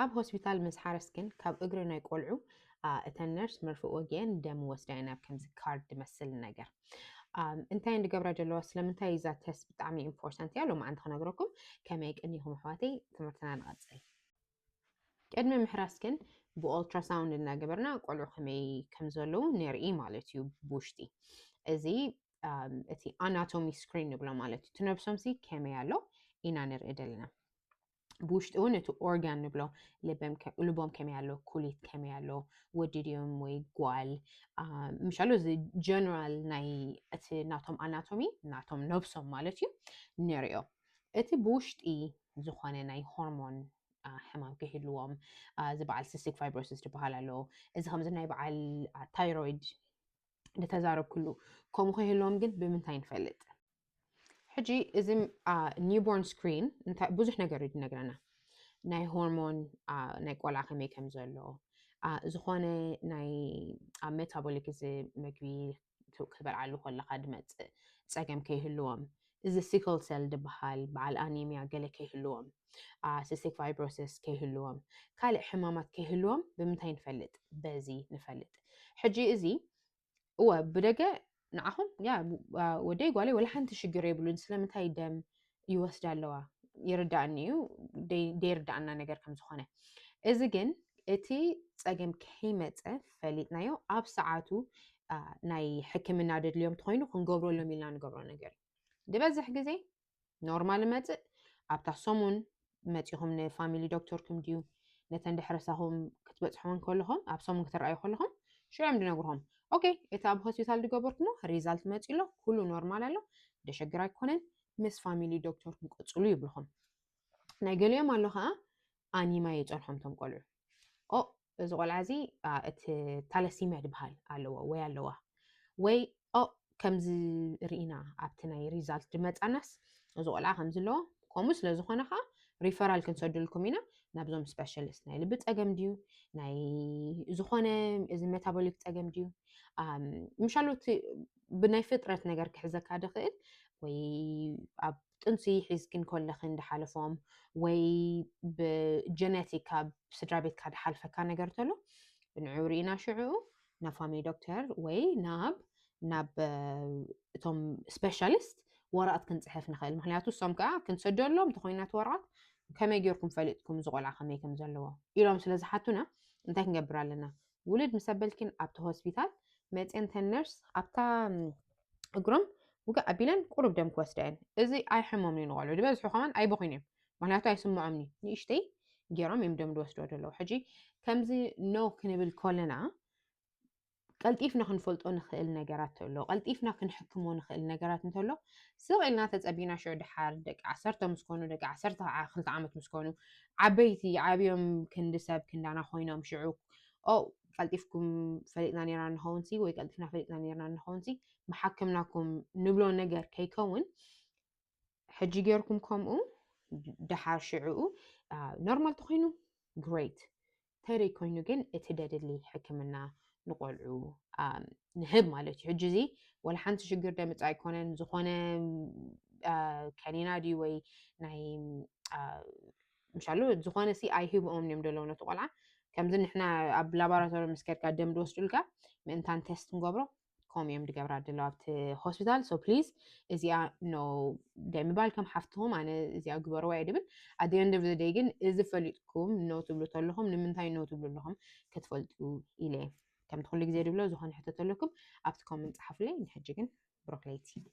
ኣብ ሆስፒታል ምስ ሓረስክን ካብ እግሪ ናይ ቆልዑ እተን ነርስ መርፍእ ወጊአን ደም ወስዳ ናብ ከምዚ ካርድ ዝመስል ነገር እንታይ እንድገብራ ዘለዋ ስለምንታይ እዛ ቴስት ብጣዕሚ ኢምፖርታንት እያ ሎማዓንቲ ክነግረኩም ከመይ ቀኒኹም ኣሕዋተይ ትምህርትና ንቐፅል ቅድሚ ምሕራስክን ብኦልትራሳውንድ እናገበርና ቆልዑ ከመይ ከም ዘለዉ ንርኢ ማለት እዩ ብውሽጢ እዚ እቲ ኣናቶሚ ስክሪን ንብሎ ማለት እዩ ትነብሶምሲ ከመይ ኣሎ ኢና ንርኢ ዘለና بوشت اون تو organ نبلو لبوم كميالو كوليت كميالو وديديوم ويقوال مش على زي general ناي اتي ناتوم anatomy ناتوم نفسهم مالتيو نيريو اتي بوشت اي زخانة ناي هرمون حمام كهلوام زبع السيستيك فايبروسيس تبهالالو إذا خمسة ناي بعال تايرويد نتزارب كله كم كهلوام جد بمنتين فلت حجي إذا newborn screen أنت بزح نجرد نجرنا ناي هرمون ناي قولا خمي كم زلوا زخانة ناي metabolic إذا مكبي كبر على خلا خدمة ساقم كيهلوام إذا sickle cell دبحال بعال أنيميا قال كيهلوام cystic fibrosis كيهلوام كالي حمامات كيهلوام بمتين فلت بزي نفلت حجي إذا هو بدقة نعهم يا ودي قالي ولا حنت شجري بلون سلامتها دم يوسد علوا يردعني دي يردعنا نجار كم زخانة إذا جن إتي تجمع كيمة فليتنايو أب ساعاتو ناي حكم النادر اليوم تخينو خنقبرو لهم يلا نقبرو نجار ده بس حاجة زي نورمال مات أب تصمون ماتيهم ن فاميلي دكتور كم ديو نتندي حرسهم كتبت حمن كلهم أب صمون كتر أي كلهم شو عم نقولهم اوكي اتا اب هوسبيتال دغبرتنو ريزالت ماتيلو كله نورمال አሎ ደሸግራ ይኮነን ምስ ፋሚሊ ዶክተር ክንቆጽሉ ይብልኹም ናይ ገሊዮም ኣሎ ኸዓ ኣኒማ የጨርሖም ቶም ቆልዑ እዚ ቆልዓ እዚ እቲ ታለሲሚያ ድበሃል ኣለዎ ወይ ኣለዋ ወይ ከምዚ ርኢና ኣብቲ ናይ ሪዛልት ድመጻናስ እዚ ቆልዓ ከምዚ ኣለዎ ከምኡ ስለ ዝኾነ ኸዓ ሪፈራል ክንሰድልኩም ኢና ናብዞም ስፔሻሊስት ናይ ልቢ ፀገም ድዩ ናይ ዝኾነ እዚ ሜታቦሊክ ፀገም ድዩ ምሻሎት ብናይ ፍጥረት ነገር ክሕዘካ ድኽእል ወይ ኣብ ጥንሲ ሒዝክን ኮለኽን ድሓልፎም ወይ ብጀነቲክ ኣብ ስድራ ቤትካ ድሓልፈካ ነገር ተሎ ብንዕኡ ርኢና ሽዑ ናብ ፋሚሊ ዶክተር ወይ ናብ እቶም ስፔሻሊስት ወረቐት ክንፅሕፍ ንኽእል ምክንያቱ እሶም ከዓ ክንሰደሎም ተኾይናት ወረቐት ከመይ ጌርኩም ፈሊጥኩም ዝቆልዓ ከመይ ከም ዘለዎ ኢሎም ስለ ዝሓቱና እንታይ ክንገብር ኣለና ውሉድ ምስ ኣበልኪን ኣብቲ ሆስፒታል መፅአን ተነርስ ኣብታ እግሮም ውጋ ኣቢለን ቁሩብ ደም ክወስደአን እዚ ኣይ ሕሞም ንቆልዑ ድበዝሑ ኸማን ኣይበኺኖም ምክንያቱ ኣይስምዖምኒ ንእሽተይ ጌሮም እዮም ደም ድወስዶ ደለዉ ሕጂ ከምዚ ኖ ክንብል ከለና ቀልጢፍና ክንፈልጦ ንኽእል ነገራት ኣሎ ቀልጢፍና ክንሕክሞ ንኽእል ነገራት እንተሎ ስቕኢልና ተፀቢና ሽዑ ድሓር ደቂ 10 ምስ ኮኑ ደቂ 12 ዓመት ምስ ኮኑ ዓበይቲ ዓብዮም ክንዲ ሰብ ክንዳና ኮይኖም ሽዑ ቀልጢፍኩም ፈሊጥና ነርና ንኸውንሲ ወይ ቀልጢፍና ፈሊጥና ነርና ንኸውንሲ መሓከምናኩም ንብሎ ነገር ከይከውን ሕጂ ጌርኩም ከምኡ ድሓር ሽዑ ኖርማል ተኾይኑ ግሬት ተደይ ኮይኑ ግን እቲ ደድሊ ሕክምና ንቆልዑ ንህብ ማለት እዩ ሕጂ እዚ ወላ ሓንቲ ሽግር ደምፂ ኣይኮነን ዝኾነ ከኒና ድዩ ወይ ናይ ምሻሉ ዝኾነ ሲ ኣይሂብኦም እዮም ደለዉ ነቲ ቆልዓ ከምዚ ንሕና ኣብ ላቦራቶሪ ምስ ከድካ ደም ድወስዱልካ ምእንታን ቴስት ንገብሮ ከምኡ እዮም ድገብራ ደለዉ ኣብቲ ሆስፒታል ሶ ፕሊዝ እዚኣ ኖ ደምባል ከም ሓፍትኹም ኣነ እዚኣ ግበርዋ እየ ድብል at the end of the day ግን እዚ ፈሊጥኩም ኖ ትብሉ ተለኹም ንምንታይ ኖ ትብሉ ኣለኹም ክትፈልጡ ኢለ كم تقول لك زي دبلو زخان حتى تقول لكم أبتكم من صحف لي نحجي جن بروكليتي